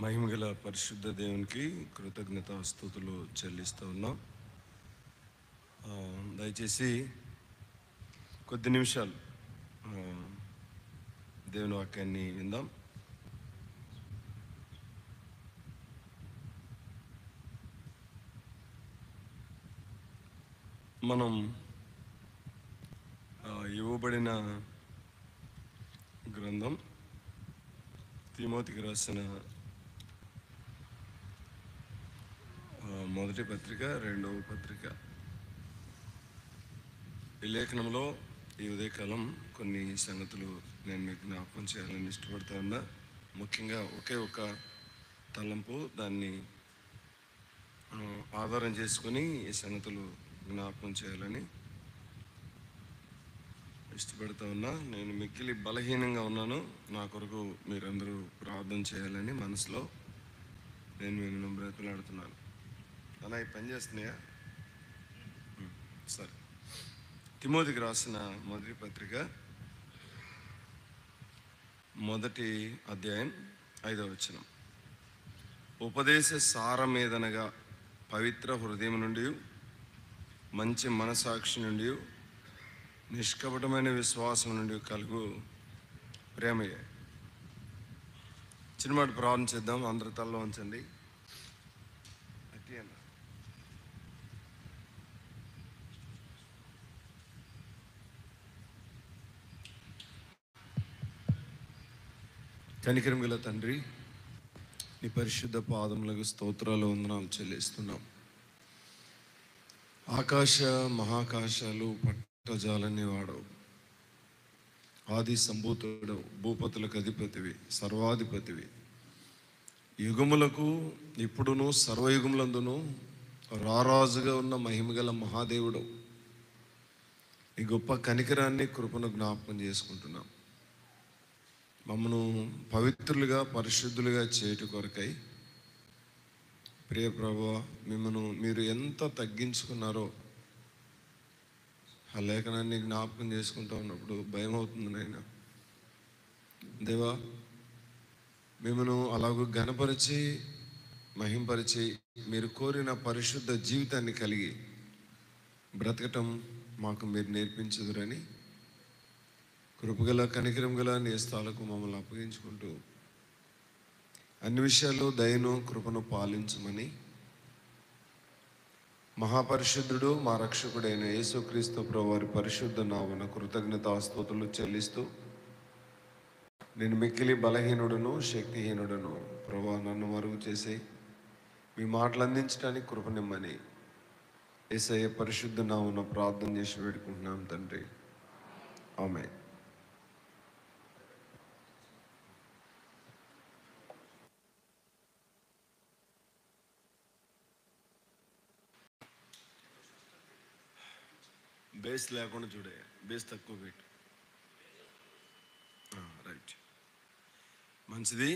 మహిమగల పరిశుద్ధ దేవునికి కృతజ్ఞతాస్తుతులు చెల్లిస్తూ ఉన్నాం. దయచేసి కొద్ది నిమిషాలు దేవుని వాక్యాన్ని విందాం. మనం ఇవ్వబడిన గ్రంథం తిమోతికి రాసిన మొదటి పత్రిక, రెండవ పత్రిక. ఈ లేఖనంలో ఈ ఉదయకాలం కొన్ని సంగతులు నేను మీకు జ్ఞాపకం చేయాలని ఇష్టపడుతూ ఉన్నా. ముఖ్యంగా ఒకే ఒక తలంపు, దాన్ని ఆధారం చేసుకొని ఈ సంగతులు జ్ఞాపకం చేయాలని ఇష్టపడుతూ ఉన్నా. నేను మిక్కిలి బలహీనంగా ఉన్నాను. నా కొరకు మీరందరూ ప్రార్థన చేయాలని మనసులో నేను మిమ్మల్ని బ్రతిలాడుతున్నాను. అలా ఈ పని చేస్తున్నాయా? సరే. తిమోతికి రాసిన మొదటి పత్రిక, మొదటి అధ్యాయం, 5వ వచనం. ఉపదేశ సారమేదనగా పవిత్ర హృదయం నుండి, మంచి మనసాక్షి నుండి, నిష్కపటమైన విశ్వాసం నుండి కలుగు ప్రేమయే. చిన్నమాట ప్రార్థన చేద్దాం. అందరి తలలో ఉంచండి. కనికరం గల తండ్రి, నీ పరిశుద్ధ పాదములకు స్తోత్రాలు, వందనాలు చెల్లిస్తున్నాం. ఆకాశ మహాకాశాలు పట్టజాలని వాడవు, ఆది సంభూతుడవు, భూపతులకు అధిపతివి, సర్వాధిపతివి, యుగములకు ఇప్పుడును సర్వయుగములందును రారాజుగా ఉన్న మహిమగల మహాదేవుడు. ఈ గొప్ప కనికరాన్ని, కృపను జ్ఞాపకం చేసుకుంటున్నాం. మమ్మను పవిత్రులుగా, పరిశుద్ధులుగా చేయుట కొరకై ప్రియ ప్రభువా, మీరు ఎంత తగ్గించుకున్నారో ఆ లేఖనాన్ని జ్ఞాపకం చేసుకుంటూ ఉన్నప్పుడు భయం అవుతుంది నాయన. దేవా, మిమ్మను అలాగూ ఘనపరిచి మహింపరిచి మీరు కోరిన పరిశుద్ధ జీవితాన్ని కలిగి బ్రతకటం మాకు మీరు నేర్పించుదురని కృపగల, కనికరం గల నేస్తాలకు మమ్మల్ని అప్పగించుకుంటూ అన్ని విషయాల్లో దయను, కృపను పాలించమని మహాపరిశుద్ధుడు, మా రక్షకుడైన యేసుక్రీస్తు ప్రభువారి పరిశుద్ధ నామమున కృతజ్ఞతాస్తుతులు చెల్లిస్తూ, నేను మిక్కిలి బలహీనుడును, శక్తిహీనుడును. ప్రభువా, నన్ను మరుగు చేసి మీ మాటలు అందించడానికి కృపనిమ్మని యేసయ్య పరిశుద్ధ నామమున ప్రార్థన చేసి పెట్టుకుంటున్నాం తండ్రి. ఆమేన్. బేస్ లేకుండా చూడే, బేస్ తక్కువ పెట్టు. రైట్, మంచిది.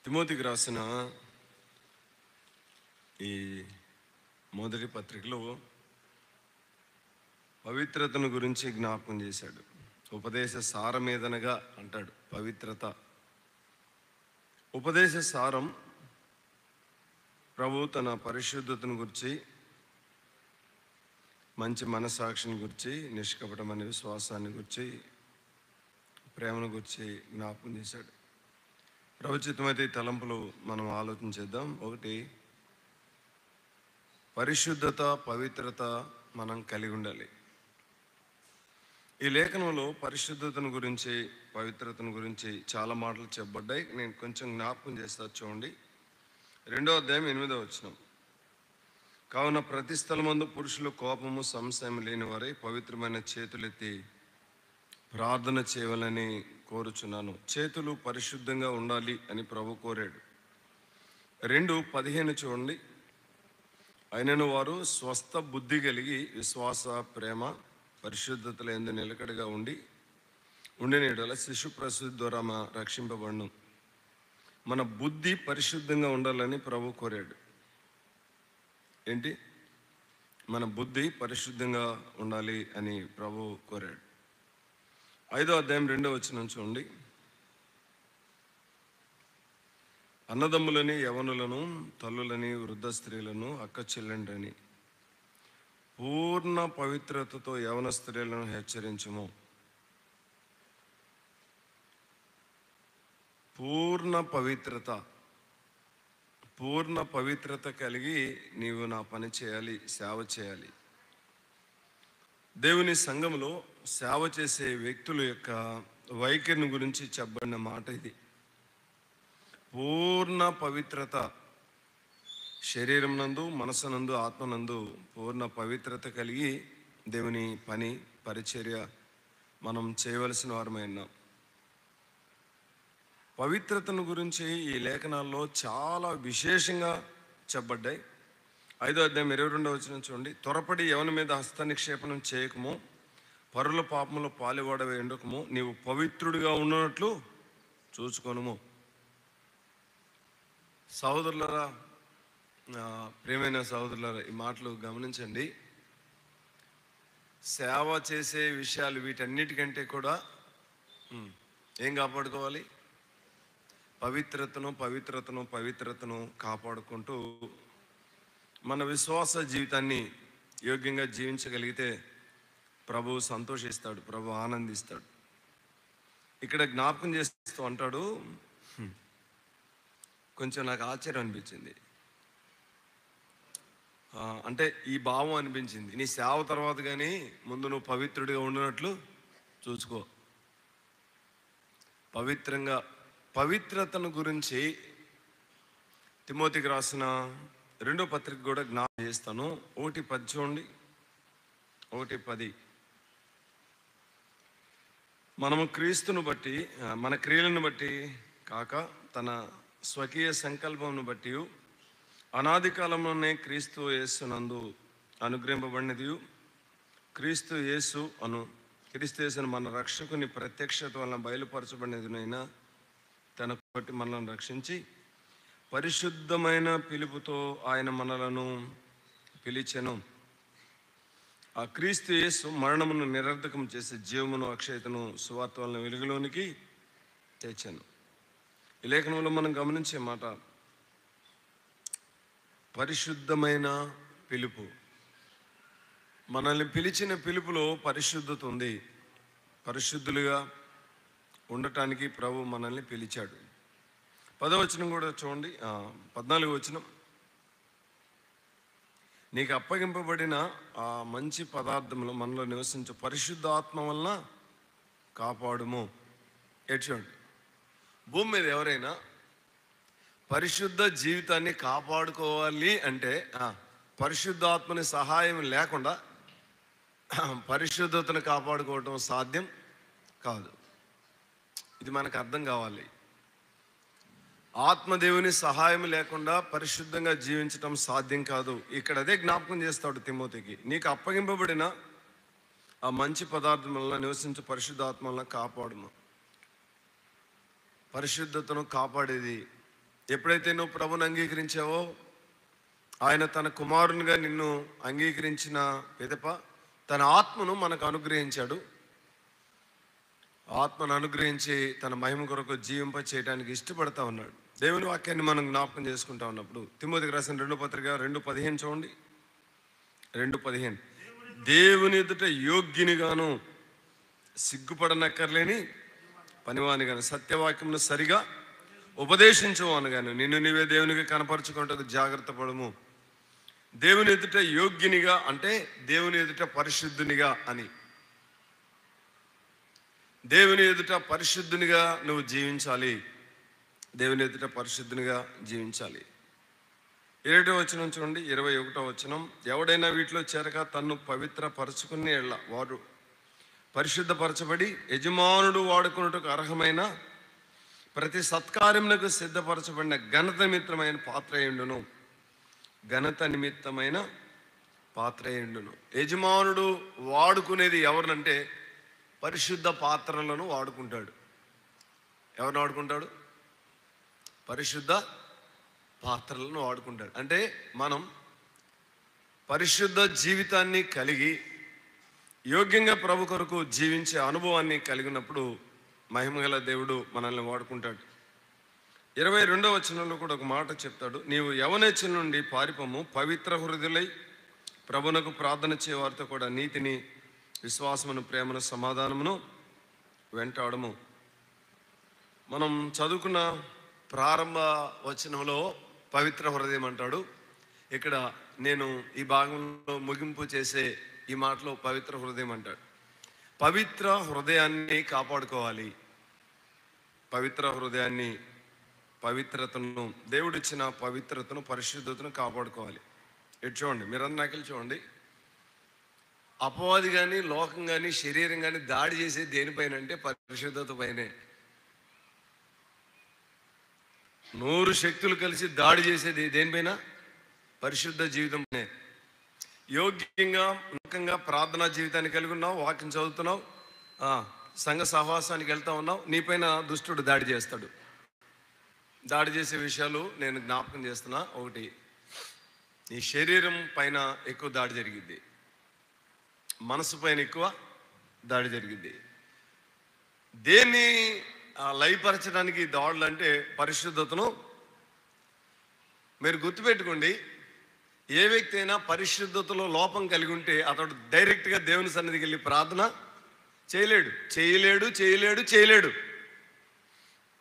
తిమోతికి రాసిన ఈ మొదటి పత్రికలో పవిత్రతను గురించి జ్ఞాపకం చేశాడు. ఉపదేశ సారమేదనగా అంటాడు. పవిత్రత, ఉపదేశ సారం ప్రభు తన పరిశుద్ధతను గురించి, మంచి మనసాక్షిని గురించి, నిష్కపటమైన విశ్వాసాన్ని గురించి, ప్రేమను గురించి జ్ఞాపకం చేశాడు. ప్రభుచితమైతే ఈ తలంపులు మనం ఆలోచన చేద్దాం. ఒకటి, పరిశుద్ధత, పవిత్రత మనం కలిగి ఉండాలి. ఈ లేఖనంలో పరిశుద్ధతను గురించి, పవిత్రతను గురించి చాలా మాటలు చెప్పబడ్డాయి. నేను కొంచెం జ్ఞాపకం చేస్తా, చూడండి. 2వ అధ్యాయం 8వ వచనం. కావున ప్రతి స్థలమందు పురుషులు కోపము, సంశయం లేని వారై పవిత్రమైన చేతులెత్తి ప్రార్థన చేయవాలని కోరుచున్నాను. చేతులు పరిశుద్ధంగా ఉండాలి అని ప్రభు కోరాడు. 2:15 చూడండి. అయినను వారు స్వస్థ బుద్ధి కలిగి విశ్వాస, ప్రేమ, పరిశుద్ధతల యందు నిలకడగా ఉండిన యెడల శిశు ప్రసూతి ద్వారా రక్షింపబడును. మన బుద్ధి పరిశుద్ధంగా ఉండాలని ప్రభు కోరాడు. ఏంటి? మన బుద్ధి పరిశుద్ధంగా ఉండాలి అని ప్రభు కోరాడు. 5వ అధ్యాయం 2వ వచనం చూడండి. అన్నదమ్ములని, యవనులను, తల్లులని, వృద్ధ స్త్రీలను, అక్క చెల్లెండ్రని పూర్ణ పవిత్రతతో యవన స్త్రీలను హెచ్చరించుము. పూర్ణ పవిత్రత కలిగి నీవు నా పని చేయాలి, సేవ చేయాలి. దేవుని సంఘంలో సేవ చేసే వ్యక్తుల యొక్క వైఖరిని గురించి చెప్పబడిన మాట ఇది. పూర్ణ పవిత్రత, శరీరం నందు, మనసునందు, ఆత్మనందు పూర్ణ పవిత్రత కలిగి దేవుని పని, పరిచర్య మనం చేయవలసిన వారమై ఉన్నాం. పవిత్రతను గురించి ఈ లేఖనాల్లో చాలా విశేషంగా చెప్పబడ్డాయి. 5వ అధ్యాయం 22వ వచనం చూడండి. త్వరపడి ఎవరి మీద హస్తనిక్షేపణం చేయకము, పరుల పాపములో పాలువాడవై ఉండకము, నీవు పవిత్రుడిగా ఉన్నట్లు చూసుకొనుము. సహోదరులారా, ప్రియమైన సహోదరులారా, ఈ మాటలు గమనించండి. సేవ చేసే విషయాలు వీటన్నిటికంటే కూడా ఏం కాపాడుకోవాలి? పవిత్రతను కాపాడుకుంటూ మన విశ్వాస జీవితాన్ని యోగ్యంగా జీవించగలిగితే ప్రభు సంతోషిస్తాడు, ప్రభు ఆనందిస్తాడు. ఇక్కడ జ్ఞాపకం చేస్తూ అంటాడు, కొంచెం నాకు ఆశ్చర్యం అనిపించింది. అంటే ఈ భావం అనిపించింది, నీ సేవ తర్వాత కానీ ముందు నువ్వు పవిత్రుడిగా ఉండినట్లు చూసుకో. పవిత్రతను గురించి తిమోతికి రాసిన 2వ పత్రిక కూడా జ్ఞాపకం చేస్తాను. 1:10 చూడండి. 1:10 మనము క్రీస్తును బట్టి, మన క్రియలను బట్టి కాక తన స్వకీయ సంకల్పమును బట్టి అనాది కాలంలోనే క్రీస్తు యేసునందు అనుగ్రహింపబడినది, క్రీస్తు యేసును మన రక్షకుని ప్రత్యక్షత వలన బయలుపరచబడినదినైనా తన బట్టి మనల్ని రక్షించి పరిశుద్ధమైన పిలుపుతో ఆయన మనలను పిలిచెను. ఆ క్రీస్తు యేసు మరణమును నిరర్ధకం చేసి జీవమును, అక్షయతను సువార్త వలన వెలుగులోనికి తెచ్చాను. ఈ లేఖనంలో మనం గమనించే మాట, పరిశుద్ధమైన పిలుపు. మనల్ని పిలిచిన పిలుపులో పరిశుద్ధత ఉంది. పరిశుద్ధులుగా ఉండటానికి ప్రభు మనల్ని పిలిచాడు. 10వ వచనం కూడా చూడండి. 14వ వచనం, నీకు అప్పగింపబడిన ఆ మంచి పదార్థంలో మనలో నివసించు పరిశుద్ధ ఆత్మ వలన కాపాడుము. చూడండి, భూమి మీద ఎవరైనా పరిశుద్ధ జీవితాన్ని కాపాడుకోవాలి అంటే పరిశుద్ధాత్మని సహాయం లేకుండా పరిశుద్ధతను కాపాడుకోవటం సాధ్యం కాదు. ఇది మనకు అర్థం కావాలి. ఆత్మదేవుని సహాయం లేకుండా పరిశుద్ధంగా జీవించటం సాధ్యం కాదు. ఇక్కడ అదే జ్ఞాపకం చేస్తాడు తిమోతికి, నీకు అప్పగింపబడిన ఆ మంచి పదార్థం వల్ల నివసించు పరిశుద్ధాత్మ వల్ల కాపాడుము. పరిశుద్ధతను కాపాడేది ఎప్పుడైతే నువ్వు ప్రభుని అంగీకరించావో, ఆయన తన కుమారునిగా నిన్ను అంగీకరించిన పిదప తన ఆత్మను మనకు అనుగ్రహించాడు. ఆత్మను అనుగ్రహించి తన మహిమ కొరకు జీవింప చేయడానికి ఇష్టపడతా ఉన్నాడు. దేవుని వాక్యాన్ని మనం జ్ఞాపకం చేసుకుంటా ఉన్నప్పుడు తిమోతికి రాసిన 2వ పత్రిక 2:15 చూడండి. 2:15 దేవుని ఎదుట యోగ్యునిగాను సిగ్గుపడనక్కర్లేని పనివానిగాను సత్యవాక్యమును సరిగా ఉపదేశించు అనగాను నిన్ను నీవే దేవునికి కనపరుచుకుంటకు జాగ్రత్త పడము. దేవుని ఎదుట యోగ్యునిగా అంటే దేవుని ఎదుట పరిశుద్ధునిగా అని. దేవుని ఎదుట పరిశుద్ధునిగా నువ్వు జీవించాలి. దేవుని ఎదుట పరిశుద్ధునిగా జీవించాలి. 20వ వచనం చూడండి. 21వ వచనం, ఎవడైనా వీటిలో చేరక తన్ను పవిత్రపరచుకునే వారు పరిశుద్ధపరచబడి యజమానుడు వాడుకున్నట్టుకు అర్హమైన ప్రతి సత్కార్యమునకు సిద్ధపరచబడిన ఘనత నిమిత్తమైన పాత్ర అయ్యుండును. యజమానుడు వాడుకునేది ఎవరినంటే పరిశుద్ధ పాత్రలను వాడుకుంటాడు. ఎవరిని వాడుకుంటాడు? పరిశుద్ధ పాత్రలను వాడుకుంటాడు. అంటే మనం పరిశుద్ధ జీవితాన్ని కలిగి యోగ్యంగా ప్రభు కొరకు జీవించే అనుభవాన్ని కలిగినప్పుడు మహిమగల దేవుడు మనల్ని వాడుకుంటాడు. 22వ వచనంలో కూడా ఒక మాట చెప్తాడు, నీవు యవనేచ్ఛ నుండి పారిపోము, పవిత్ర హృదయులై ప్రభునకు ప్రార్థన చేయవారితో కూడా నీతిని, విశ్వాసమును, ప్రేమను, సమాధానమును వెంటాడము. మనం చదువుకున్న ప్రారంభ వచనంలో పవిత్ర హృదయం అంటాడు. ఇక్కడ నేను ఈ భాగంలో ముగింపు చేసే ఈ మాటలో పవిత్ర హృదయం అంటాడు. పవిత్ర హృదయాన్ని కాపాడుకోవాలి. పవిత్ర హృదయాన్ని, పవిత్రతను, దేవుడిచ్చిన పవిత్రతను, పరిశుద్ధతను కాపాడుకోవాలి. ఇటు చూడండి, మీరందరూ నాకెళ్ళి చూడండి. అపవాది కానీ, లోకం కానీ, శరీరం కానీ దాడి చేసే దేనిపైన అంటే పరిశుద్ధత పైనే. 100 శక్తులు కలిసి దాడి చేసేది దేనిపైన? పరిశుద్ధ జీవితం పైనే. యోగ్యంగా, నమ్మకంగా ప్రార్థనా జీవితాన్ని కలిగి ఉన్నావు, వాక్యం చదువుతున్నావు, సంఘ సహవాసానికి వెళ్తా ఉన్నావు, నీపైన దుష్టుడు దాడి చేస్తాడు. దాడి చేసే విషయాలు నేను జ్ఞాపకం చేస్తున్నా. ఒకటి, నీ శరీరం పైన ఎక్కువ దాడి జరిగిద్ది, మనసు పైన ఎక్కువ దాడి జరిగిద్ది. దేన్ని లయపరచడానికి దాడులు అంటే పరిశుద్ధతను. మీరు గుర్తుపెట్టుకోండి, ఏ వ్యక్తి అయినా పరిశుద్ధతలో లోపం కలిగి ఉంటే అతడు డైరెక్ట్గా దేవుని సన్నిధికి వెళ్ళి ప్రార్థన చేయలేడు.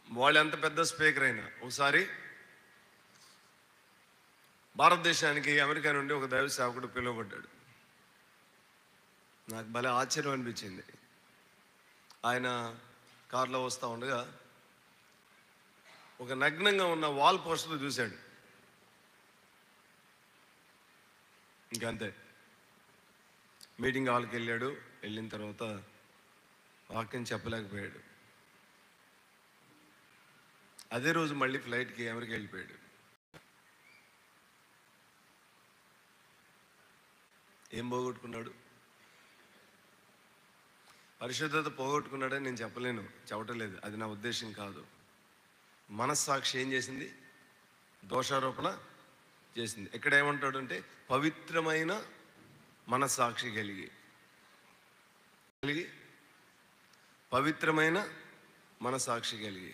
వాళ్ళు ఎంత పెద్ద స్పీకర్ అయినా. ఒకసారి భారతదేశానికి అమెరికా నుండి ఒక దైవ సేవకుడు పిలువబడ్డాడు. నాకు భలే ఆశ్చర్యం అనిపించింది. ఆయన కారులో వస్తూ ఉండగా ఒక నగ్నంగా ఉన్న వాల్ పోస్టర్ చూశాడు. ఇంకంతే. మీటింగ్ హాల్కి వెళ్ళాడు. వెళ్ళిన తర్వాత వాక్యం చెప్పలేకపోయాడు. అదే రోజు మళ్ళీ ఫ్లైట్కి అమెరికా వెళ్ళిపోయాడు. ఏం పోగొట్టుకున్నాడు? పరిశుద్ధత పోగొట్టుకున్నాడని నేను చెప్పలేదు. అది నా ఉద్దేశం కాదు. మనస్సాక్షి ఏం చేసింది? దోషారోపణ చేసింది. ఇక్కడ ఏమంటాడు అంటే పవిత్రమైన మనస్సాక్షి కలిగి పవిత్రమైన మనస్సాక్షి కలిగి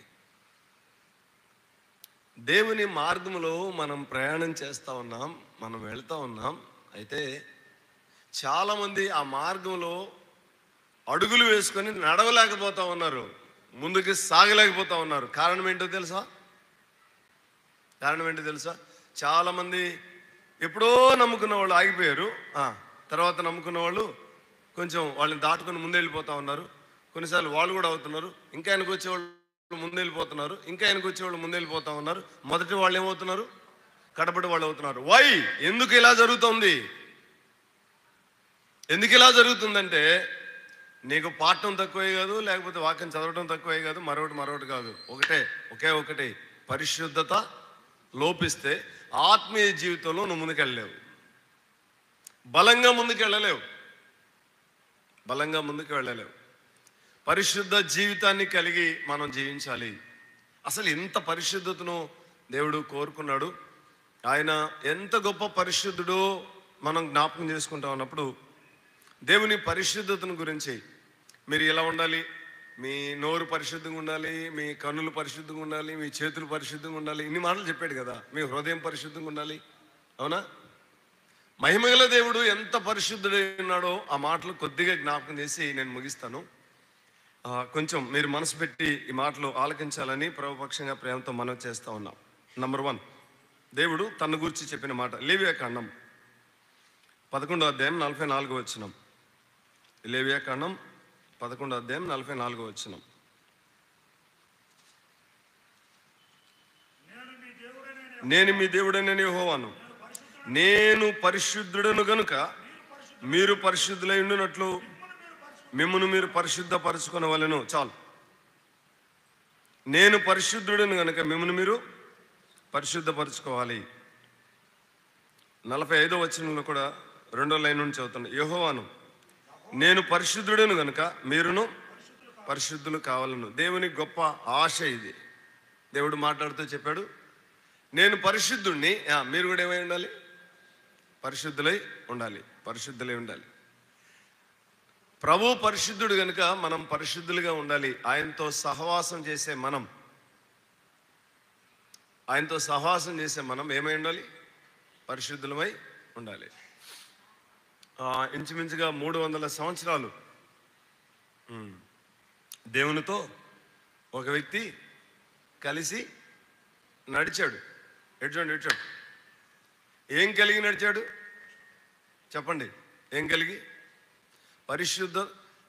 దేవుని మార్గంలో మనం ప్రయాణం చేస్తూ ఉన్నాం, మనం వెళ్తూ ఉన్నాం. అయితే చాలామంది ఆ మార్గంలో అడుగులు వేసుకొని నడవలేకపోతూ ఉన్నారు, ముందుకు సాగలేకపోతూ ఉన్నారు. కారణం ఏంటో తెలుసా? చాలామంది ఎప్పుడో నమ్ముకున్న వాళ్ళు ఆగిపోయారు. తర్వాత నమ్ముకున్న వాళ్ళు కొంచెం వాళ్ళని దాటుకొని ముందు వెళ్ళిపోతూ ఉన్నారు. కొన్నిసార్లు వాళ్ళు కూడా అవుతున్నారు. ఇంకా ఆయనకు వచ్చేవాళ్ళు ముందు వెళ్ళిపోతున్నారు. ఇంకా ఆయనకు వచ్చేవాళ్ళు ముందు వెళ్ళిపోతూ ఉన్నారు. మొదటి వాళ్ళు ఏమవుతున్నారు? కడపటి వాళ్ళు అవుతున్నారు. వై? ఎందుకు ఇలా జరుగుతుంది? ఎందుకు ఇలా జరుగుతుందంటే నీకు పాఠం తక్కువే కాదు, లేకపోతే వాక్యం చదవడం తక్కువే కాదు, మరొకటి కాదు. ఒకే పరిశుద్ధత లోపిస్తే ఆత్మీయ జీవితంలో నువ్వు ముందుకెళ్ళలేవు, బలంగా ముందుకు వెళ్ళలేవు. పరిశుద్ధ జీవితాన్ని కలిగి మనం జీవించాలి. అసలు ఎంత పరిశుద్ధతను దేవుడు కోరుకున్నాడు. ఆయన ఎంత గొప్ప పరిశుద్ధుడో మనం జ్ఞాపకం చేసుకుంటా ఉన్నప్పుడు దేవుని పరిశుద్ధతను గురించి, మీరు ఎలా ఉండాలి, మీ నోరు పరిశుద్ధంగా ఉండాలి, మీ కన్నులు పరిశుద్ధంగా ఉండాలి, మీ చేతులు పరిశుద్ధంగా ఉండాలి, ఇన్ని మాటలు చెప్పాడు కదా. మీ హృదయం పరిశుద్ధంగా ఉండాలి. అవునా? మహిమగల దేవుడు ఎంత పరిశుద్ధుడై ఉన్నాడో ఆ మాటలు కొద్దిగా జ్ఞాపకం చేసి నేను ముగిస్తాను. కొంచెం మీరు మనసు పెట్టి ఈ మాటలు ఆలకించాలని ప్రభుపక్షంగా ప్రేమతో మనం చేస్తూ ఉన్నాం. నంబర్ 1, దేవుడు తన గురించి చెప్పిన మాట. లేవియాకాండం 11వ అధ్యాయం 44వ వచనం. లేవియాకాండం 11వ అధ్యాయం 44వ వచనం. నేను మీ దేవుడైన యెహోవాను, నేను పరిశుద్ధుడను గనుక మీరు పరిశుద్ధులై ఉండునట్లు మిమ్మును మీరు పరిశుద్ధపరచుకొనవలెను. చాలు. నేను పరిశుద్ధుడను గనుక మిమ్మును మీరు పరిశుద్ధపరచుకోవాలి. 45వ వచనంలో కూడా 2వ లైన్ నుంచి చదువుతాను. యెహోవాను, నేను పరిశుద్ధుడను గనుక మీరును పరిశుద్ధులు కావాలను. దేవుని గొప్ప ఆశ ఇది. దేవుడు మాట్లాడుతూ చెప్పాడు, నేను పరిశుద్ధుడిని, మీరు కూడా ఏమై ఉండాలి? పరిశుద్ధులై ఉండాలి. ప్రభు పరిశుద్ధుడు కనుక మనం పరిశుద్ధులుగా ఉండాలి. ఆయనతో సహవాసం చేసే మనం ఆయనతో సహవాసం చేసే మనం ఏమై ఉండాలి? పరిశుద్ధులమై ఉండాలి. ఇంచుమించుగా 300 సంవత్సరాలు దేవునితో ఒక వ్యక్తి కలిసి నడిచాడు. ఎడ్చాడు ఏం కలిగి నడిచాడు చెప్పండి? ఏం కలిగి? పరిశుద్ధ.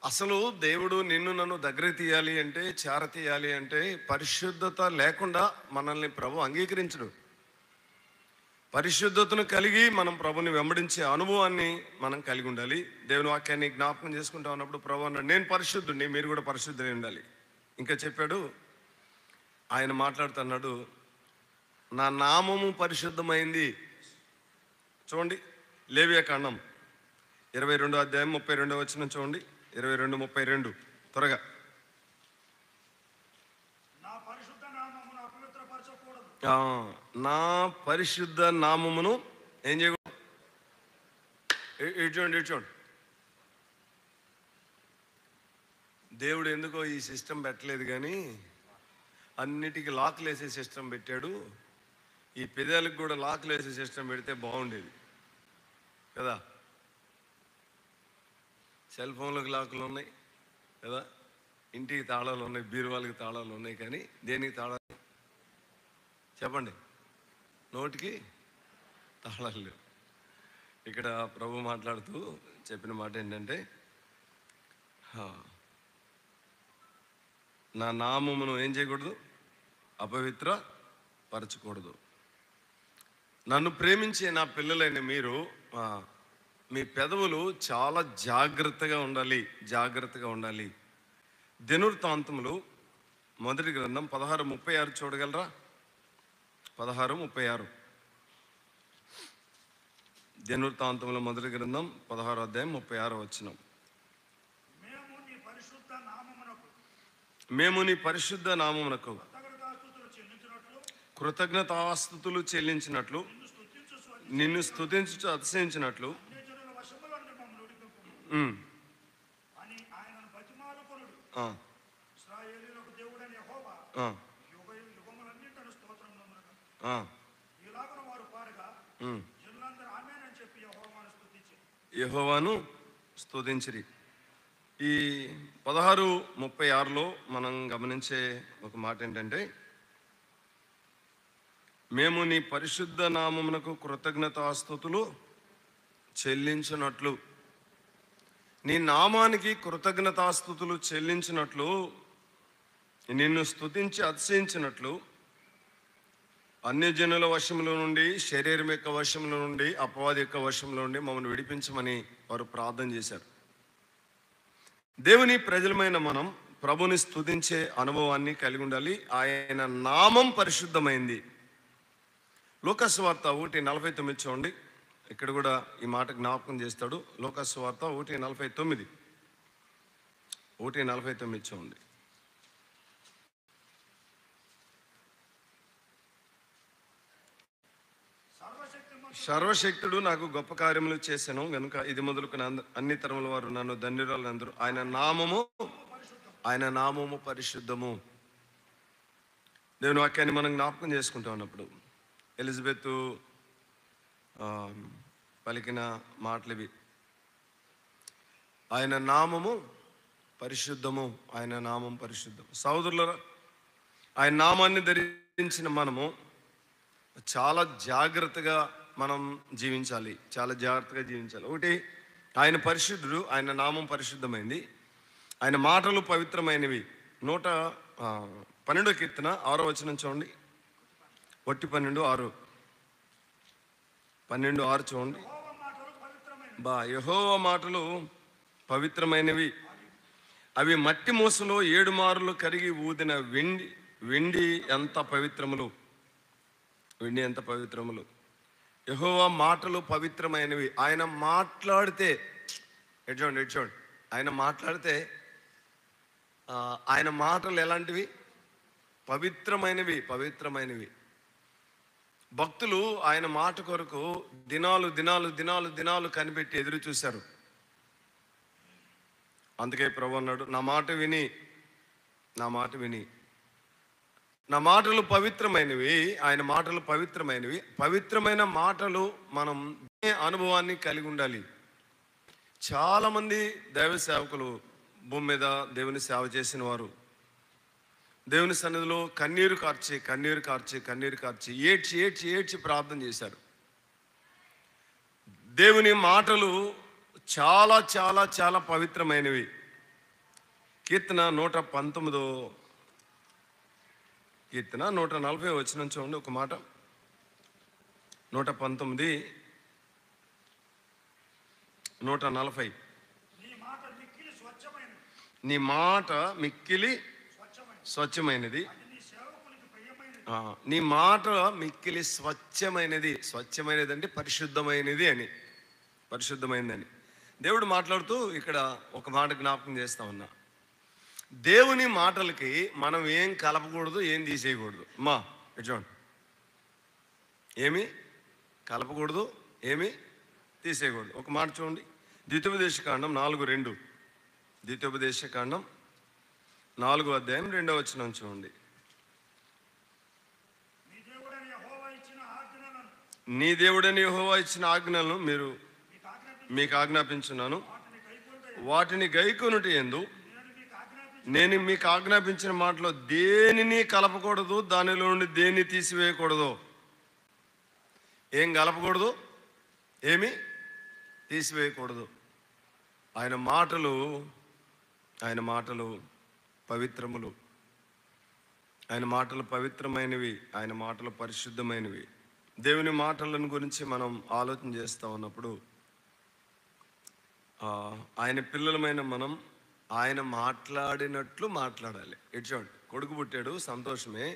అసలు దేవుడు నిన్ను నన్ను దగ్గర తీయాలి అంటే, చేరతీయాలి అంటే పరిశుద్ధత లేకుండా మనల్ని ప్రభు అంగీకరించడు. పరిశుద్ధతను కలిగి మనం ప్రభుని వెంబడించే అనుభవాన్ని మనం కలిగి ఉండాలి. దేవుని వాక్యాన్ని జ్ఞాపకం చేసుకుంటా ఉన్నప్పుడు ప్రభు అన్నాడు, నేను పరిశుద్ధుడిని, మీరు కూడా పరిశుద్ధులై ఉండాలి. ఇంకా చెప్పాడు, ఆయన మాట్లాడుతున్నాడు, నా నామము పరిశుద్ధమైంది. చూడండి, లేవియా కాండం 22వ అధ్యాయం 32వ వచనం చూడండి. 22:32 త్వరగా. నా పరిశుద్ధ నామమును ఏం చేయకూడదు? చూడండి. దేవుడు ఎందుకో ఈ సిస్టమ్ పెట్టలేదు, కానీ అన్నిటికీ లాక్లు వేసే సిస్టమ్ పెట్టాడు. ఈ పెదాలకు కూడా లాక్లు వేసే సిస్టమ్ పెడితే బాగుండేది కదా. సెల్ ఫోన్లకు లాకులు ఉన్నాయి కదా, ఇంటికి తాళాలు ఉన్నాయి, బీరువాళ్ళకి తాళాలు ఉన్నాయి, కానీ దేనికి తాళాలు చెప్పండి? నోటికి తాళాలు లేవు. ఇక్కడ ప్రభు మాట్లాడుతూ చెప్పిన మాట ఏంటంటే, నా నామమును ఏం చేయకూడదు? అపవిత్ర పరచకూడదు. నన్ను ప్రేమించే నా పిల్లలైన మీరు మీ పెదవులు చాలా జాగ్రత్తగా ఉండాలి. దినవృత్తాంతములు 1వ గ్రంథం 16:36 చూడగలరా? 16:36. దినవృత్తాంతములు 1వ గ్రంథం 16వ అధ్యాయం 36వ వచనం. మేము నీ పరిశుద్ధ నామమునకు కృతజ్ఞతాస్తుతులు చెల్లించినట్లు, నిన్ను స్తుతించు అతిశయించినట్లు యెహోవాను స్తుతించిరి. ఈ 16:36లో మనం గమనించే ఒక మాట ఏంటంటే, మేము నీ పరిశుద్ధ నామమునకు కృతజ్ఞతాస్తుతులు చెల్లించినట్లు, నీ నామానికి కృతజ్ఞతాస్తుతులు చెల్లించినట్లు, నిన్ను స్తుతించి అతిశయించినట్లు, అన్యజనుల వశంలో నుండి, శరీరం యొక్క వశంలో నుండి, అపవాది యొక్క వశంలో నుండి మమ్మల్ని విడిపించమని వారు ప్రార్థన చేశారు. దేవుని ప్రజలమైన మనం ప్రభుని స్తుతించే అనుభవాన్ని కలిగి ఉండాలి. ఆయన నామం పరిశుద్ధమైంది. లూకా సువార్త 1:49 చూడండి. ఇక్కడ కూడా ఈ మాట జ్ఞాపకం చేస్తాడు. లూకా సువార్త 1:49 చూడండి. సర్వశక్తుడు నాకు గొప్ప కార్యములు చేశాను గనుక ఇది మొదలుకున్న అన్ని తరముల వారు నన్ను ధన్యురాలు అందరూ. ఆయన నామము పరిశుద్ధము. దేవుని వాక్యాన్ని మనం జ్ఞాపకం చేసుకుంటా ఉన్నప్పుడు ఎలిజబెత్ పలికిన మాటలు ఇవి. ఆయన నామము పరిశుద్ధము, ఆయన నామం పరిశుద్ధం. సహోదరులారా, ఆయన నామాన్ని ధరించిన మనము చాలా జాగ్రత్తగా మనం జీవించాలి. ఒకటి, ఆయన పరిశుద్ధుడు, ఆయన నామం పరిశుద్ధమైంది, ఆయన మాటలు పవిత్రమైనవి. 112వ కీర్తన 6వ వచనం చూడండి. 12:6 చూడండి. యెహోవా మాటలు పవిత్రమైనవి, అవి మట్టి మూసలో 7 మార్లు కరిగి ఊదిన వెండి ఎంత పవిత్రములు. యెహోవా మాటలు పవిత్రమైనవి. ఆయన మాట్లాడితే చూడండి, ఆయన మాట్లాడితే ఆయన మాటలు ఎలాంటివి? పవిత్రమైనవి. భక్తులు ఆయన మాట కొరకు దినాలు కనిపెట్టి ఎదురు చూశారు. అందుకే ప్రభు అన్నాడు, నా మాట విని నా మాటలు పవిత్రమైనవి, ఆయన మాటలు పవిత్రమైనవి. పవిత్రమైన మాటలు మనం అనుభవాన్ని కలిగి ఉండాలి. చాలామంది దైవ సేవకులు భూమి మీద దేవుని సేవ చేసిన వారు దేవుని సన్నిధిలో కన్నీరు కార్చి ఏడ్చి ప్రార్థన చేశారు. దేవుని మాటలు చాలా చాలా చాలా పవిత్రమైనవి. కీర్తన 119 కీర్తన 140 వచనం చూడండి ఒక మాట. 119 140. నీ మాట మిక్కిలి స్వచ్ఛమైనది. నీ మాట మిక్కిలి స్వచ్ఛమైనది. స్వచ్ఛమైనది అంటే పరిశుద్ధమైనదని దేవుడు మాట్లాడుతూ ఇక్కడ ఒక మాట జ్ఞాపకం చేస్తా ఉన్నా. దేవుని మాటలకి మనం ఏం కలపకూడదు, ఏం తీసేయకూడదు. చూడండి, ఏమి కలపకూడదు, ఏమి తీసేయకూడదు. ఒక మాట చూడండి, ద్వితీయోపదేశకాండం 4:2. ద్వితీయోపదేశకాండం 4వ అధ్యాయం 2వ వచనం చూడండి. నీ దేవుడని యెహోవా ఇచ్చిన ఆజ్ఞలను మీకు ఆజ్ఞాపించున్నాను. వాటిని గైకొనుట యందు నేను మీకు ఆజ్ఞాపించిన మాటలో దేనిని కలపకూడదు, దానిలో నుండి దేన్ని తీసివేయకూడదు. ఏం కలపకూడదు, ఏమి తీసివేయకూడదు. ఆయన మాటలు పవిత్రములు. ఆయన మాటలు పవిత్రమైనవి, ఆయన మాటలు పరిశుద్ధమైనవి. దేవుని మాటలను గురించి మనం ఆలోచన చేస్తూ ఉన్నప్పుడు ఆయన పిల్లలమైన మనం ఆయన మాట్లాడినట్లు మాట్లాడాలి. చూడండి, కొడుకు పుట్టాడు, సంతోషమే.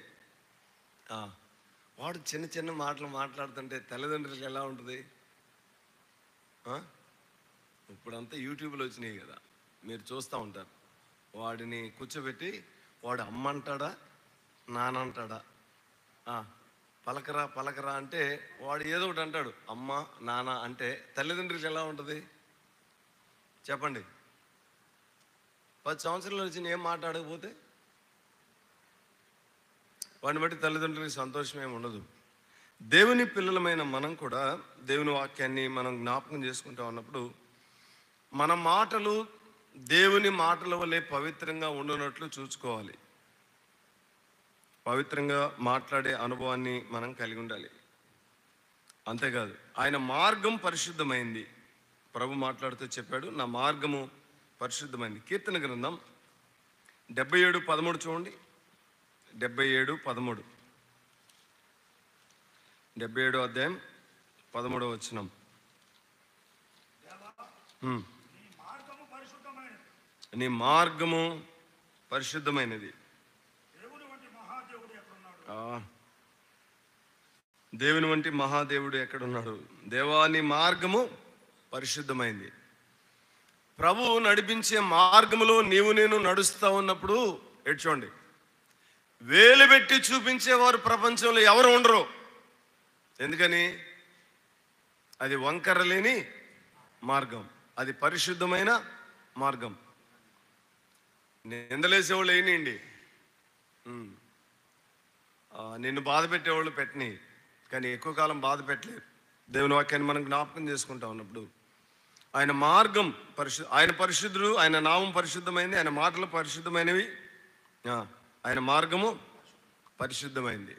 వాడు చిన్న చిన్న మాటలు మాట్లాడుతుంటే తల్లిదండ్రులకు ఎలా ఉంటుంది? ఇప్పుడంతా యూట్యూబ్లో వచ్చినాయి కదా, మీరు చూస్తూ ఉంటారు. వాడిని కూర్చోబెట్టి వాడు అమ్మ అంటాడా నాన్న అంటాడా, పలకరా అంటే వాడు ఏదో ఒకటి అంటాడు. అమ్మ నాన్న అంటే తల్లిదండ్రులకు ఎలా ఉంటుంది చెప్పండి? 10 సంవత్సరాలు వచ్చి ఏం మాట్లాడకపోతే వాడిని బట్టి తల్లిదండ్రులకి సంతోషం ఏమి ఉండదు. దేవుని పిల్లలమైన మనం కూడా దేవుని వాక్యాన్ని మనం జ్ఞాపకం చేసుకుంటా ఉన్నప్పుడు మన మాటలు దేవుని మాటల వల్లే పవిత్రంగా ఉండునట్లు చూసుకోవాలి. పవిత్రంగా మాట్లాడే అనుభవాన్ని మనం కలిగి ఉండాలి. అంతేకాదు, ఆయన మార్గం పరిశుద్ధమైంది. ప్రభు మాట్లాడుతూ చెప్పాడు, నా మార్గము పరిశుద్ధమైంది. కీర్తన గ్రంథం 77:13 చూడండి. 77:13. 77వ అధ్యాయం 13వ వచనం. నీ మార్గము పరిశుద్ధమైనది. దేవుని వంటి మహాదేవుడు ఎక్కడున్నాడు? దేవా, నీ మార్గము పరిశుద్ధమైంది. ప్రభువు నడిపించే మార్గములో నేను నడుస్తూ ఉన్నప్పుడు చూడండి, వేలు పెట్టి చూపించేవారు ప్రపంచంలో ఎవరు ఉండరు. ఎందుకని? అది వంకర లేని మార్గం, అది పరిశుద్ధమైన మార్గం. నిందలేసేవాళ్ళు అయినండి, నిన్ను బాధ పెట్టేవాళ్ళు పెట్టని, కానీ ఎక్కువ కాలం బాధ పెట్టలేరు. దేవుని వాక్యాన్ని మనం జ్ఞాపకం చేసుకుంటా ఉన్నప్పుడు ఆయన మార్గం ఆయన పరిశుద్ధుడు, ఆయన నామం పరిశుద్ధమైంది, ఆయన మాటలు పరిశుద్ధమైనవి, ఆయన మార్గము పరిశుద్ధమైంది.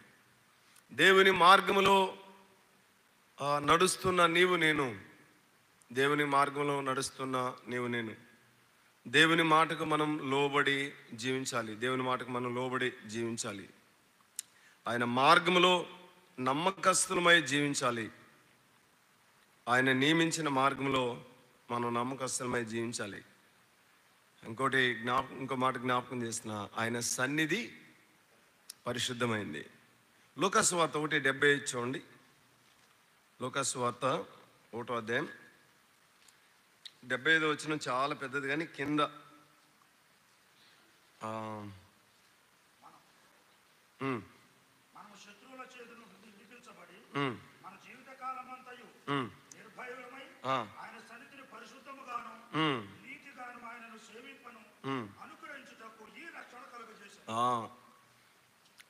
దేవుని మార్గములో నడుస్తున్న దేవుని మార్గంలో నడుస్తున్న నేను దేవుని మాటకు మనం లోబడి జీవించాలి. దేవుని మాటకు మనం లోబడి జీవించాలి. ఆయన మార్గములో నమ్మకస్తులమై జీవించాలి. ఆయన నియమించిన మార్గంలో మనం నమ్మకస్తులమై జీవించాలి. ఇంకో మాట జ్ఞాపకం చేసిన, ఆయన సన్నిధి పరిశుద్ధమైంది. లూకా సువార్త 1:75 చూడండి. లూకా సువార్త 1వ అధ్యాయం 75వ వచనం చాలా పెద్దది, కానీ కింద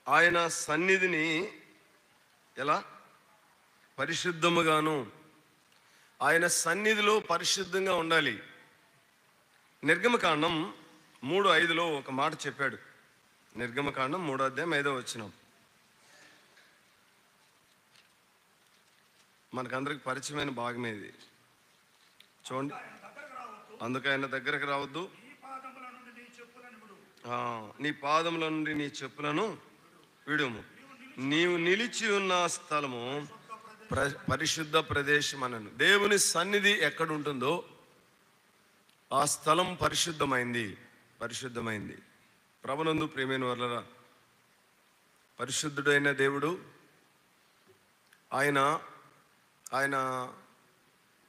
ఆయన సన్నిధిని ఎలా పరిశుద్ధముగాను, ఆయన సన్నిధిలో పరిశుద్ధంగా ఉండాలి. నిర్గమకాండం 3:5లో ఒక మాట చెప్పాడు. నిర్గమకాండం 3:5 మనకందరికి పరిచయమైన భాగమే ఇది. చూడండి, అందుకు ఆయన దగ్గరకు రావద్దు, నీ పాదముల నుండి నీ చెప్పులను విడుము, నీవు నిలిచి ఉన్న స్థలము పరిశుద్ధ ప్రదేశం అనను. దేవుని సన్నిధి ఎక్కడుంటుందో ఆ స్థలం పరిశుద్ధమైంది. ప్రభునందు ప్రియమైన వారలారా, పరిశుద్ధుడైన దేవుడు ఆయన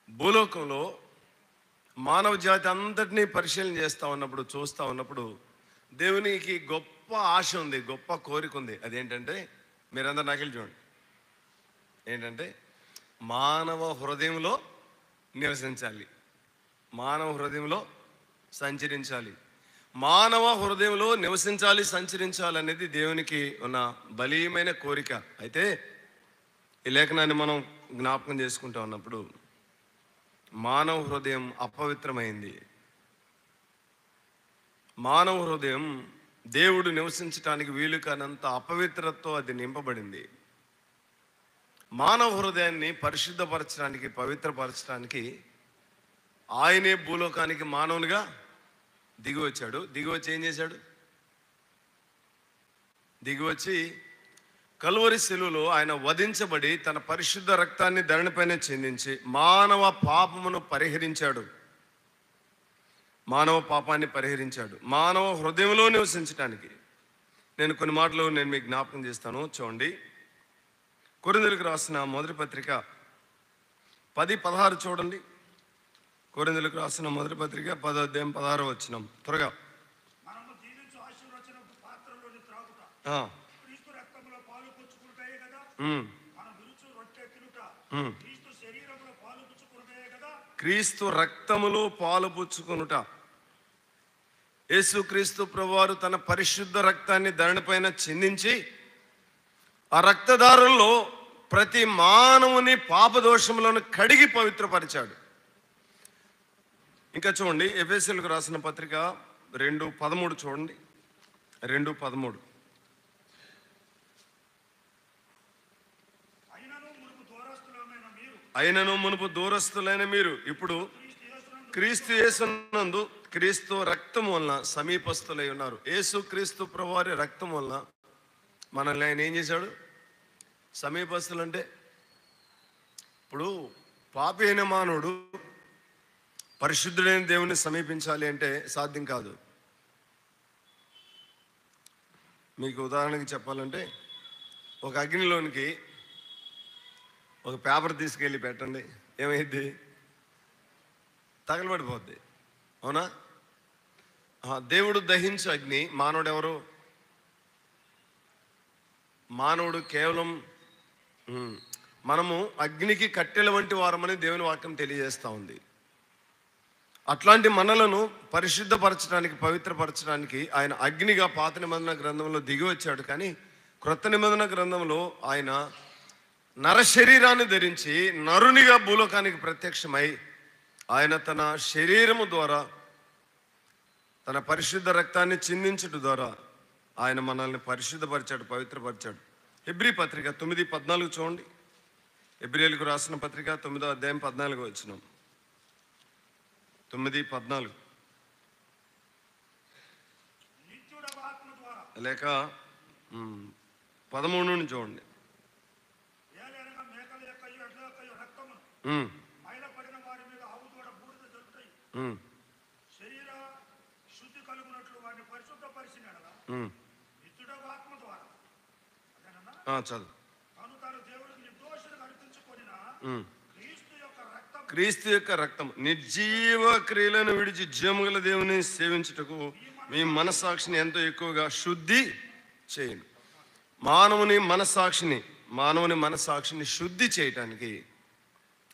భూలోకంలో మానవ జాతి అంతటినీ పరిశీలన చూస్తూ ఉన్నప్పుడు దేవునికి గొప్ప ఆశ ఉంది, గొప్ప కోరిక ఉంది. అదేంటంటే, మీరందరూ నాకెళ్ళి చూడండి, ఏంటంటే మానవ హృదయంలో నివసించాలి, మానవ హృదయంలో సంచరించాలి. మానవ హృదయంలో సంచరించాలి అనేది దేవునికి ఉన్న బలీయమైన కోరిక. అయితే ఈ లేఖనాన్ని మనం జ్ఞాపకం చేసుకుంటూ ఉన్నప్పుడు మానవ హృదయం అపవిత్రమైంది. మానవ హృదయం దేవుడు నివసించడానికి వీలు కానంత అపవిత్రతతో అది నింపబడింది. మానవ హృదయాన్ని పరిశుద్ధపరచడానికి, పవిత్రపరచడానికి ఆయనే భూలోకానికి మానవునిగా దిగివచ్చాడు. దిగివచ్చి ఏం చేశాడు? దిగివచ్చి కల్వరి శిలువలో ఆయన వధించబడి తన పరిశుద్ధ రక్తాన్ని ధరణిపైన చిందించి మానవ పాపమును పరిహరించాడు. మానవ పాపాన్ని పరిహరించాడు మానవ హృదయంలో నివసించడానికి. నేను కొన్ని మాటలు మీకు జ్ఞాపకం చేస్తాను, చూడండి. కొరింథీయులకు రాసిన మొదటి పత్రిక 10:16 చూడండి. కొరింథీయులకు రాసిన మొదటి పత్రిక 10:16 త్వరగా. క్రీస్తు రక్తములో పాలు పుచ్చుకొనుట. యేసుక్రీస్తు ప్రభువారు తన పరిశుద్ధ రక్తాన్ని ధరణిపైన చిందించి ఆ రక్తధారంలో ప్రతి మానవుని పాపదోషములను కడిగి పవిత్రపరిచాడు. ఇంకా చూడండి, ఎఫెసీయులకు రాసిన పత్రిక 2:13 చూడండి. 2:13. అయినను మునుపు దూరస్తులైన మీరు ఇప్పుడు క్రీస్తు యేసునందు క్రీస్తు రక్తం వలన సమీపస్తులై ఉన్నారు. యేసు క్రీస్తు ప్రభువారి రక్తం వలన మనల్ని ఆయన ఏం చేశాడు? సమీపస్తులు. అంటే ఇప్పుడు పాపి అయిన మానవుడు పరిశుద్ధుడైన దేవుని సమీపించాలి అంటే సాధ్యం కాదు. మీకు ఉదాహరణకి చెప్పాలంటే, ఒక అగ్నిలోనికి ఒక పేపర్ తీసుకెళ్ళి పెట్టండి, ఏమైంది? తగలబడిపోద్ది, అవునా? దేవుడు దహించు అగ్ని. మానవుడు ఎవరు? మానవుడు కేవలం మనము అగ్నికి కట్టెల వంటి వారమని దేవుని వాక్యం తెలియజేస్తూ ఉంది. అట్లాంటి మనలను పరిశుద్ధపరచడానికి, పవిత్రపరచడానికి ఆయన అగ్నిగా పాత నిబంధన గ్రంథంలో దిగి వచ్చాడు. కానీ క్రొత్త నిబంధన గ్రంథంలో ఆయన నర శరీరాన్ని ధరించి నరునిగా భూలోకానికి ప్రత్యక్షమై ఆయన తన శరీరము ద్వారా తన పరిశుద్ధ రక్తాన్ని చిందించడం ద్వారా ఆయన మనల్ని పరిశుద్ధపరిచాడు, పవిత్రపరిచాడు. హెబ్రీ పత్రిక 9:14 చూడండి. హెబ్రీయులకు రాసిన పత్రిక 9:14 9:14 లేక 13 నుండి చూడండి. చదువు. క్రీస్తు యొక్క రక్తం నిర్జీవ క్రియలను విడిచి జీవముగల దేవుని సేవించుటకు మీ మనస్సాక్షిని ఎంతో ఎక్కువగా శుద్ధి చేయండి. మానవుని మనస్సాక్షిని శుద్ధి చేయటానికి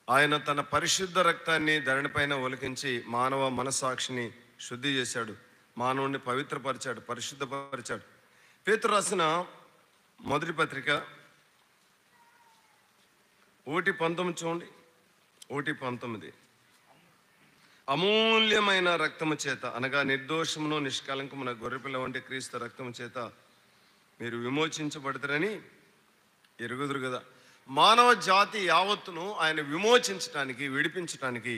ఆయన తన పరిశుద్ధ రక్తాన్ని ధరణిపైన ఒలికించి మానవ మనస్సాక్షిని శుద్ధి చేశాడు, మానవుని పవిత్రపరిచాడు, పరిశుద్ధపరిచాడు. పేతురు రాసిన మొదటి పత్రిక 1:19 చూడండి. 1:19. అమూల్యమైన రక్తము చేత అనగా నిర్దోషమును నిష్కలంకమున గొర్రెపిల్ల వంటి క్రీస్తు రక్తము చేత మీరు విమోచించబడతారని ఎరుగుదురు కదా. మానవ జాతి యావత్తును ఆయన విమోచించటానికి, విడిపించటానికి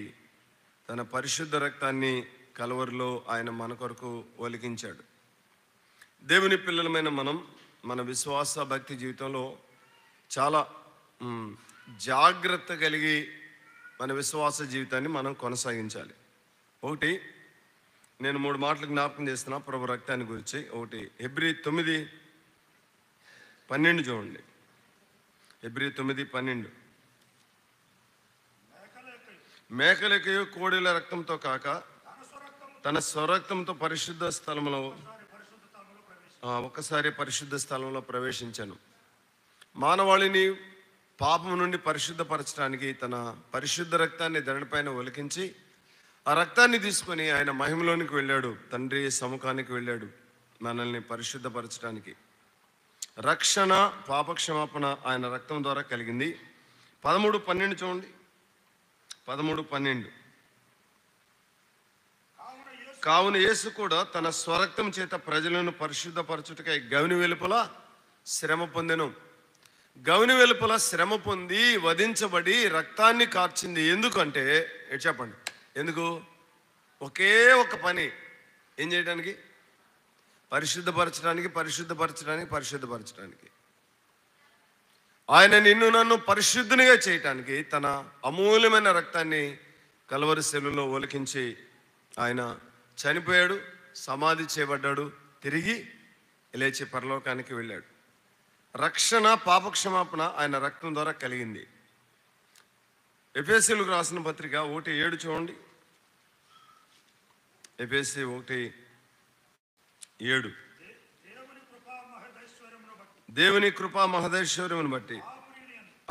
తన పరిశుద్ధ రక్తాన్ని కలవరిలో ఆయన మన కొరకు ఒలికించాడు. దేవుని పిల్లలమైన మనం మన విశ్వాస భక్తి జీవితంలో చాలా జాగ్రత్త కలిగి మన విశ్వాస జీవితాన్ని మనం కొనసాగించాలి. ఒకటి, నేను 3 మాటలు జ్ఞాపకం చేస్తున్నా ప్రభు రక్తాన్ని గురించి. ఒకటి, హెబ్రీ 9:12 చూడండి. హెబ్రీ 9:12. మేకలకి కోడెల రక్తంతో కాక తన స్వరక్తంతో పరిశుద్ధ స్థలంలో ఒకసారి పరిశుద్ధ స్థలంలో ప్రవేశించాను. మానవాళిని పాపం నుండి పరిశుద్ధపరచడానికి తన పరిశుద్ధ రక్తాన్ని దండపైన ఒలికించి ఆ రక్తాన్ని తీసుకొని ఆయన మహిమలోనికి వెళ్ళాడు. తండ్రి సముఖానికి వెళ్ళాడు మనల్ని పరిశుద్ధపరచడానికి. రక్షణ, పాపక్షమాపణ ఆయన రక్తం ద్వారా కలిగింది. 13:12 చూడండి. 13:12. కావున యేసు కూడా తన స్వరక్తం చేత ప్రజలను పరిశుద్ధపరచుటకై గవిని వెలుపల శ్రమ పొందెను. గవిని వెలుపల శ్రమ పొంది వధించబడి రక్తాన్ని కార్చింది. ఎందుకంటే చెప్పండి, ఎందుకు? ఒకే ఒక పని. ఏం చేయడానికి? పరిశుద్ధపరచడానికి. ఆయన నిన్ను నన్ను పరిశుద్ధునిగా చేయటానికి తన అమూల్యమైన రక్తాన్ని కల్వరి శిలువలో ఒలికించి ఆయన చనిపోయాడు, సమాధి చేయబడ్డాడు, తిరిగి లేచి పరలోకానికి వెళ్ళాడు. రక్షణ, పాపక్షమాపణ ఆయన రక్తం ద్వారా కలిగింది. ఎఫెసీయులకు రాసిన పత్రిక 1:7 చూడండి. ఎఫెసీ 1:7. దేవుని కృపా మహదైశ్వర్యమును బట్టి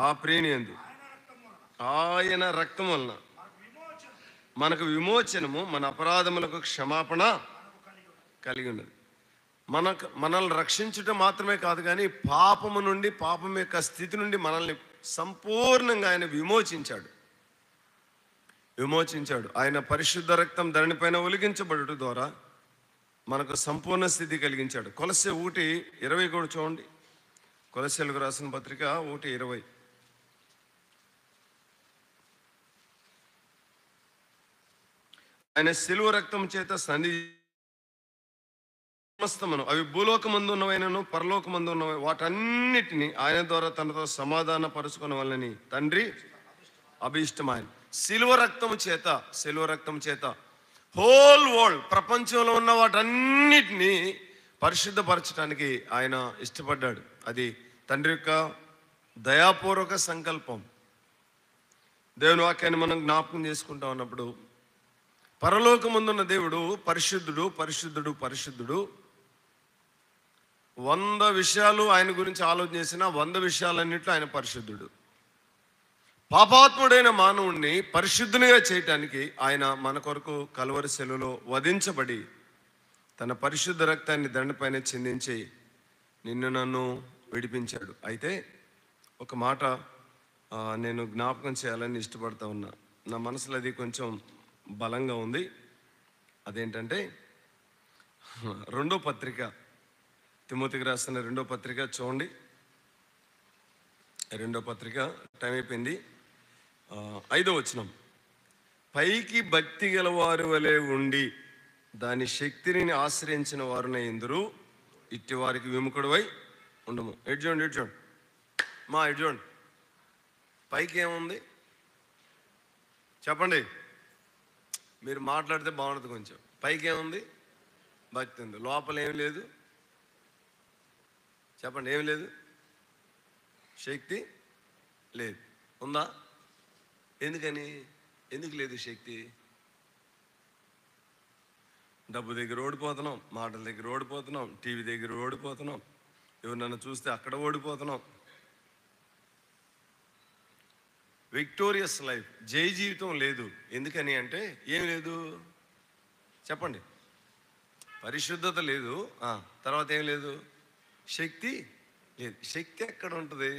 ఆ ప్రేణియందు ఆయన రక్తం వలన మనకు విమోచనము, మన అపరాధములకు క్షమాపణ కలిగి ఉన్నది. మనల్ని రక్షించడం మాత్రమే కాదు, కానీ పాపము నుండి, పాపం యొక్క స్థితి నుండి మనల్ని సంపూర్ణంగా ఆయన విమోచించాడు. ఆయన పరిశుద్ధ రక్తం ధరణిపైన ఒలిగించబడుట ద్వారా మనకు సంపూర్ణ స్థితి కలిగించాడు. కొలస్సే 1:20 కూడా చూడండి. కొలస్సీయులకు రాసిన పత్రిక 1:20. ఆయన శిలువ రక్తం చేత సమస్తమును, అవి భూలోకమందు ఉన్నవైనను పరలోకమందు ఉన్నవి, వాటన్నిటిని ఆయన ద్వారా తనతో సమాధాన పరుచుకున్న వాళ్ళని తండ్రి అభిష్టమైన శిలువ రక్తం చేత హోల్ వరల్డ్, ప్రపంచంలో ఉన్న వాటన్నిటినీ పరిశుద్ధపరచడానికి ఆయన ఇష్టపడ్డాడు. అది తండ్రి యొక్క దయాపూర్వక సంకల్పం. దేవుని వాక్యాన్ని మనం జ్ఞాపకం చేసుకుంటా ఉన్నప్పుడు, పరలోకమందున్న దేవుడు పరిశుద్ధుడు, 100 విషయాలు ఆయన గురించి ఆలోచన చేసిన 100 విషయాలన్నింటిలో ఆయన పరిశుద్ధుడు. పాపాత్ముడైన మానవుణ్ణి పరిశుద్ధునిగా చేయటానికి ఆయన మన కొరకు కల్వరి శిలువలో వధించబడి తన పరిశుద్ధ రక్తాన్ని దండపైన చిందించి నిన్ను నన్ను విడిపించాడు. అయితే ఒక మాట నేను జ్ఞాపకం చేయాలని ఇష్టపడతా ఉన్నా. నా మనసులో అది కొంచెం బలంగా ఉంది. అదేంటంటే, 2వ పత్రిక, తిమోతికి రాసిన 2వ పత్రిక చూడండి. 2వ పత్రిక, టైం అయిపోయింది. 5వ వచనం. పైకి భక్తి గల వారి వలె ఉండి దాని శక్తిని ఆశ్రయించిన వారునే ఇందురు, ఇట్టి వారికి విముఖుడువై ఉండము. ఎటు చూడండి పైకి ఏముంది చెప్పండి. మీరు మాట్లాడితే బాగుంటుంది. కొంచెం పైకి ఏముంది? భక్తి ఉంది. లోపల ఏమి లేదు చెప్పండి. ఏమి లేదు? శక్తి లేదు. ఉందా? ఎందుకు లేదు శక్తి? డబ్బు దగ్గర ఓడిపోతున్నాం, మాటల దగ్గర ఓడిపోతున్నాం, టీవీ దగ్గర ఓడిపోతున్నాం, ఎవరు నన్ను చూస్తే అక్కడ ఓడిపోతున్నాం. విక్టోరియస్ లైఫ్, జై జీవితం లేదు. ఎందుకని అంటే ఏం లేదు చెప్పండి. పరిశుద్ధత లేదు, తర్వాత ఏం లేదు? శక్తి లేదు. శక్తి ఎక్కడ ఉంటుంది?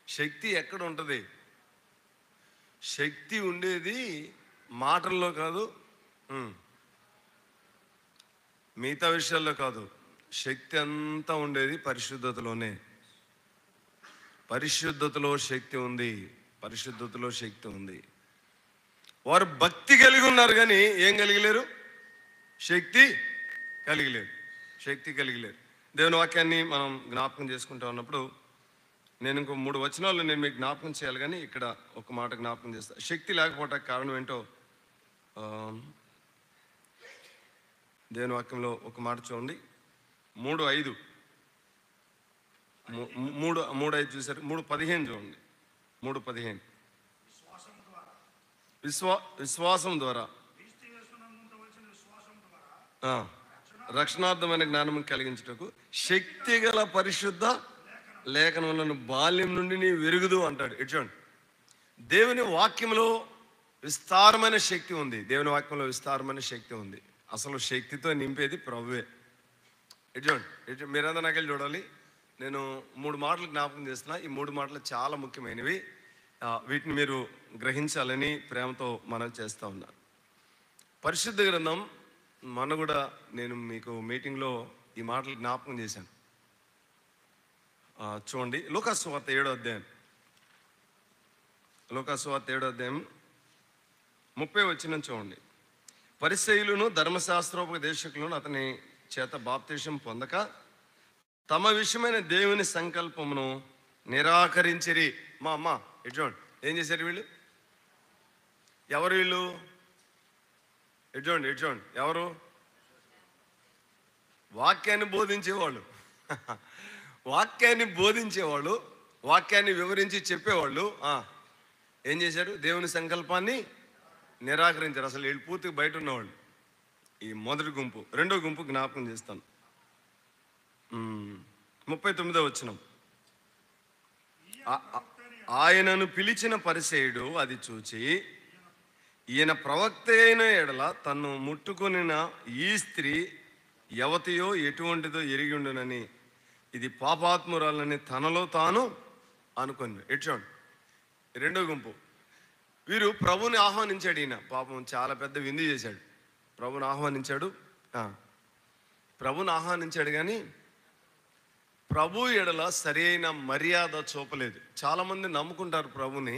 శక్తి ఎక్కడ ఉంటుంది? శక్తి ఉండేది మాటల్లో కాదు, ఉమ్, మిగతా విషయాల్లో కాదు. శక్తి అంతా ఉండేది పరిశుద్ధతలోనే. పరిశుద్ధతలో శక్తి ఉంది. పరిశుద్ధతలో శక్తి ఉంది. వారు భక్తి కలిగి ఉన్నారు కానీ ఏం కలిగలేరు? శక్తి కలిగలేరు. శక్తి కలిగలేరు. దేవుని వాక్యాన్ని మనం జ్ఞాపకం చేసుకుంటా ఉన్నప్పుడు నేను ఇంకో 3 వచనాలు నేను మీకు జ్ఞాపకం చేయాలి, కానీ ఇక్కడ ఒక మాట జ్ఞాపకం చేస్తా. శక్తి లేకపోవటానికి కారణం ఏంటో ఆ, దేవుని వాక్యంలో ఒక మాట చూడండి. 3:5 3:5 చూసారు. 3:15 చూడండి. 3:15 విశ్వాసం ద్వారా ఆ, రక్షణార్థమైన జ్ఞానం కలిగించుటకు శక్తి గల పరిశుద్ధ లేఖనములను బాల్యం నుండి నీ వెరుగుదు అంటాడు. ఇటు చూడండి, దేవుని వాక్యంలో విస్తారమైన శక్తి ఉంది. దేవుని వాక్యంలో విస్తారమైన శక్తి ఉంది. అసలు శక్తితో నింపేది ప్రభువే. ఇటు చూడండి, మీరందరూ నాకెళ్ళి చూడాలి. నేను 3 మాటలు జ్ఞాపకం చేస్తున్నా. ఈ 3 మాటలు చాలా ముఖ్యమైనవి. వీటిని మీరు గ్రహించాలని ప్రేమతో మనం చేస్తూ ఉన్నా. పరిశుద్ధ గ్రంథం మొన్న కూడా నేను మీకు మీటింగ్లో ఈ మాటలు జ్ఞాపకం చేశాను. చూడండి, లూకాసు సువార్త 7వ అధ్యాయం. లూకాసు సువార్త 7వ అధ్యాయం 30 వచనం చూడండి. పరిసయ్యులను ధర్మశాస్త్రోపదేశకులను అతని చేత బాప్తిసం పొందక తమ విషయమైన దేవుని సంకల్పమును నిరాకరించిరి. మా అమ్మ ఇటు చూడండి, ఏం చేశారు వీళ్ళు? ఎవరు వీళ్ళు? ఇటు చూడండి ఎవరు? వాక్యాన్ని బోధించేవాళ్ళు. వాక్యాన్ని బోధించేవాళ్ళు, వాక్యాన్ని వివరించి చెప్పేవాళ్ళు ఏం చేశారు? దేవుని సంకల్పాన్ని నిరాకరించారు. అసలు వీళ్ళు పూర్తిగా బయట ఉన్నవాళ్ళు. ఈ మొదటి గుంపు. రెండో గుంపు జ్ఞాపకం చేస్తాను. 39వ వచనం. ఆయనను పిలిచిన పరిసయ్యుడు అది చూచి, ఈయన ప్రవక్త అయిన ఎడల తన్ను ముట్టుకొనిన ఈ స్త్రీ యవతియో ఎటువంటిదో ఎరిగి ఉండునని, ఇది పాపాత్మురాలని తనలో తాను అనుకుంది. చూడండి, రెండో గుంపు. వీరు ప్రభుని ఆహ్వానించాడు. ఈయన పాపం చాలా పెద్ద విందు చేశాడు. ప్రభుని ఆహ్వానించాడు. ప్రభుని ఆహ్వానించాడు కానీ ప్రభు ఎడల సరి అయిన మర్యాద చూపలేదు. చాలామంది నమ్ముకుంటారు ప్రభుని,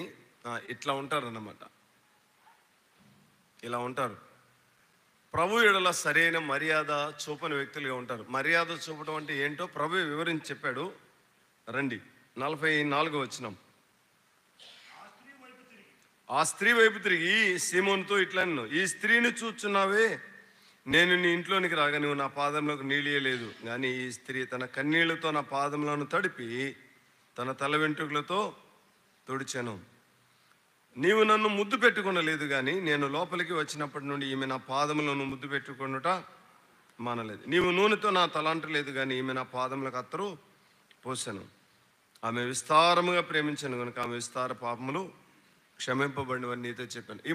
ఇట్లా ఉంటారు అన్నమాట. ఇలా ఉంటారు. ప్రభు ఎడల సరైన మర్యాద చూపని వ్యక్తులుగా ఉంటారు. మర్యాద చూపడం అంటే ఏంటో ప్రభు వివరించి చెప్పాడు. రండి, 44వ వచనం. ఆ స్త్రీ వైపు తిరిగి సీమోనుతో ఇట్లా అన్నాను, ఈ స్త్రీని చూచున్నావే, నేను నీ ఇంట్లోనికి రాగా నువ్వు నా పాదంలోకి నీళ్ళేయలేదు, కానీ ఈ స్త్రీ తన కన్నీళ్లతో నా పాదములను తడిపి తన తల వెంట్రుకలతో తుడిచాను. నీవు నన్ను ముద్దు పెట్టుకునలేదు, కానీ నేను లోపలికి వచ్చినప్పటి నుండి ఈమె నా పాదములను ముద్దు పెట్టుకున్నట మానలేదు. నీవు నూనెతో నా తలాంటలేదు, కానీ ఈమె నా పాదములకు అత్తరు పోసాను. ఆమె విస్తారముగా ప్రేమించాను కనుక ఆమె విస్తార పాపములు క్షమింపబడినవని నీతో చెప్పాను. ఈ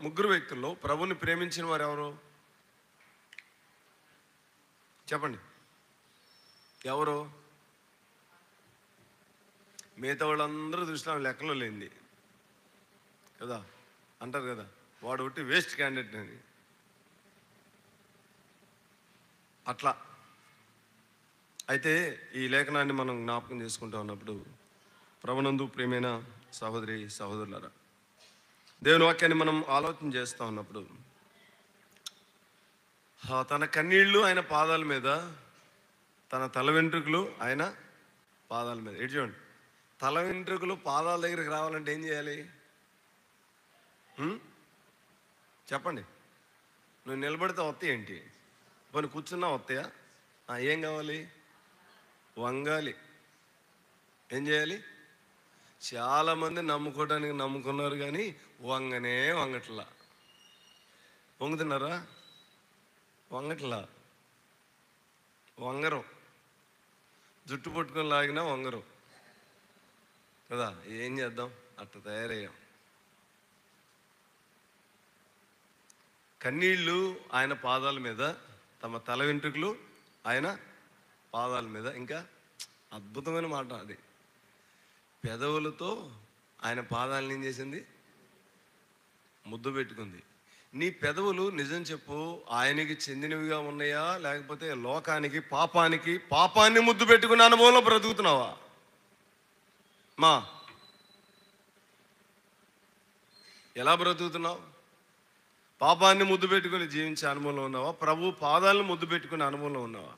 ముగ్గురు వ్యక్తుల్లో ప్రభుని ప్రేమించిన వారు ఎవరు చెప్పండి? ఎవరు? మిగతా వాళ్ళందరూ దృష్టిలో లెక్కలో లేనిది కదా అంటారు కదా, వాడు ఒకటి వేస్ట్ క్యాండిడేట్ అని. అట్లా అయితే ఈ లేఖనాన్ని మనం జ్ఞాపకం చేసుకుంటా ఉన్నప్పుడు, ప్రభునందు ప్రియమైన సహోదరి సహోదరులారా, దేవుని వాక్యాన్ని మనం ఆలోచన చేస్తూ ఉన్నప్పుడు, తన కన్నీళ్ళు ఆయన పాదాల మీద, తన తల వెంట్రుకలు ఆయన పాదాల మీద. ఎటు చూడండి, తల వెంట్రుకలు పాదాల దగ్గరికి రావాలంటే ఏం చేయాలి చెప్పండి? నువ్వు నిలబడితే వస్తాయి ఏంటి? పోనీ కూర్చున్నా వస్తాయా? ఏం కావాలి? వంగాలి. ఏం చేయాలి? చాలామంది నమ్ముకోవడానికి నమ్ముకున్నారు కానీ వంగట్లా. వంగుతున్నారా? వంగట్లా. వంగరు. జుట్టు పట్టుకొని లాగినా వంగరు కదా. ఏం చేద్దాం, అట్లా తయారయ్యాం. కన్నీళ్ళు ఆయన పాదాల మీద, తమ తల వెంట్రుకలు ఆయన పాదాల మీద. ఇంకా అద్భుతమైన మాట అది. పెదవులతో ఆయన పాదాలను ఏం చేసింది? ముద్దు పెట్టుకుంది. నీ పెదవులు నిజం చెప్పు, ఆయనకి చెందినవిగా ఉన్నాయా, లేకపోతే లోకానికి, పాపాన్ని ముద్దు పెట్టుకున్న అనుభవంలో బ్రతుకుతున్నావా? మా ఎలా బ్రతుకుతున్నావు? పాపాన్ని ముద్దు పెట్టుకుని జీవించే అనుభవంలో ఉన్నావా? ప్రభు పాదాలను ముద్దు పెట్టుకునే అనుభవంలో ఉన్నావా?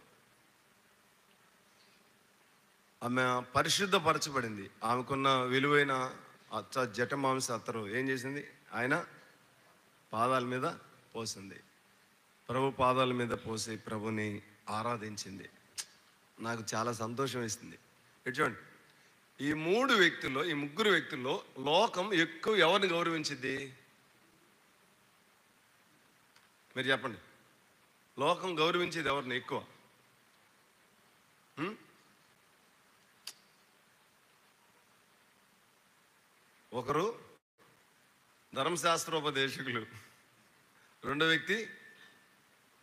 ఆమె పరిశుద్ధపరచబడింది. ఆమెకున్న విలువైన జటమాంస అత్తరు ఏం చేసింది? ఆయన పాదాల మీద పోసింది. ప్రభు పాదాల మీద పోసి ప్రభుని ఆరాధించింది. నాకు చాలా సంతోషం వేసింది. చూడండి, ఈ ముగ్గురు వ్యక్తుల్లో లోకం ఎక్కువ ఎవరిని గౌరవించింది? మీరు చెప్పండి. లోకం గౌరవించేది ఎవరిని ఎక్కువ? ఒకరు ధర్మశాస్త్రోపదేశకులు, రెండో వ్యక్తి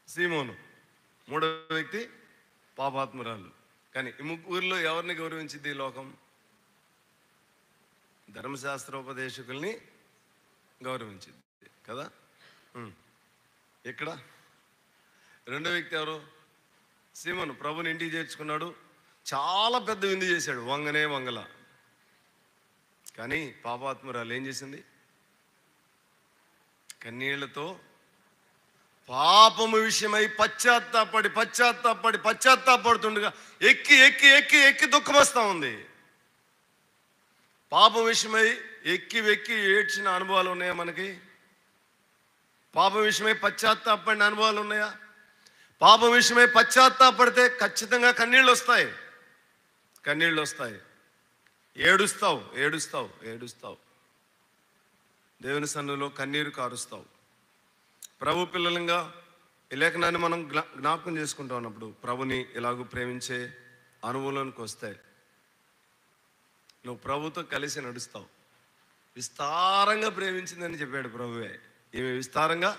సీమోను, మూడో వ్యక్తి పాపాత్మురాలు. కానీ ఈ ముగ్గురిలో ఎవరిని గౌరవించింది లోకం? ధర్మశాస్త్రోపదేశకుల్ని గౌరవించింది కదా. ఇక్కడ రెండో వ్యక్తి ఎవరు? సీమోను. ప్రభుని ఇంటికి చేర్చుకున్నాడు, చాలా పెద్ద విందు చేశాడు, వంగల. కానీ పాపాత్మురాలు ఏం చేసింది? కన్నీళ్లతో పాపము విషయమై పశ్చాత్తాపడుతుండగా ఎక్కి ఎక్కి ఎక్కి ఎక్కి దుఃఖం వస్తూ ఉంది. పాపం విషయమై ఎక్కి వెక్కి ఏడ్చిన అనుభవాలు ఉన్నాయా మనకి? పాపం విషయమై పశ్చాత్తాపడిన అనుభవాలు ఉన్నాయా? పాపం విషయమై పశ్చాత్తాపడితే ఖచ్చితంగా కన్నీళ్ళు వస్తాయి. ఏడుస్తావు. దేవుని సన్నిధిలో కన్నీరు కారుస్తావు. ప్రభు పిల్లలంగా ఈ లేఖనాన్ని మనం జ్ఞాపకం చేసుకుంటా ఉన్నప్పుడు ప్రభుని ఇలాగూ ప్రేమించే అనుభవంలోనికి వస్తాయి. నువ్వు ప్రభుతో కలిసి నడుస్తావు. విస్తారంగా ప్రేమించిందని చెప్పాడు ప్రభువే. ఈమె విస్తారంగా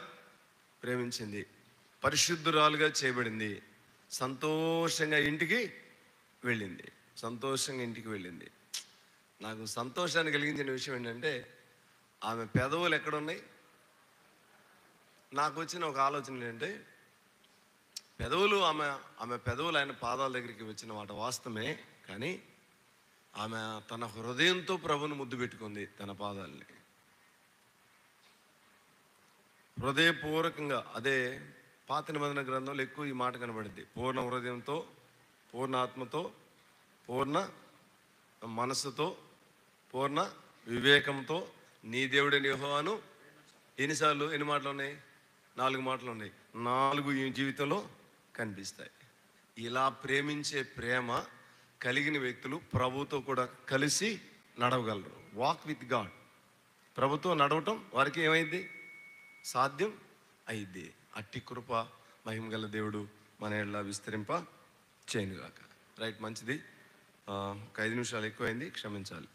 ప్రేమించింది, పరిశుద్ధురాలుగా చేయబడింది, సంతోషంగా ఇంటికి వెళ్ళింది. నాకు సంతోషాన్ని కలిగించిన విషయం ఏంటంటే, ఆమె పెదవులు ఎక్కడున్నాయి? నాకు వచ్చిన ఒక ఆలోచన ఏంటంటే, ఆమె పెదవులు ఆయన పాదాల దగ్గరికి వచ్చిన మాట వాస్తవమే. కానీ ఆమె తన హృదయంతో ప్రభుని ముద్దు పెట్టుకుంది. తన పాదాలని హృదయపూర్వకంగా. అదే పాత నిబంధన గ్రంథంలో ఎక్కువ ఈ మాట కనబడింది. పూర్ణ హృదయంతో, పూర్ణ ఆత్మతో, పూర్ణ మనస్సుతో, పూర్ణ వివేకంతో నీ దేవుడైన యెహోవాను. ఎన్ని మాటలు ఉన్నాయి? 4 మాటలు ఉన్నాయి. 4 ఈ జీవితంలో కనిపిస్తాయి. ఇలా ప్రేమించే ప్రేమ కలిగిన వ్యక్తులు ప్రభుతో కూడా కలిసి నడవగలరు. Walk with God. ప్రభుతో నడవటం వారికి ఏమైంది? సాధ్యం అయింది. అట్టి కృప మహిమ గల దేవుడు మన ఎడల విస్తరింప చేయనుగాక. రైట్, మంచిది. ఒక 5 నిమిషాలు ఎక్కువైంది, క్షమించాలి.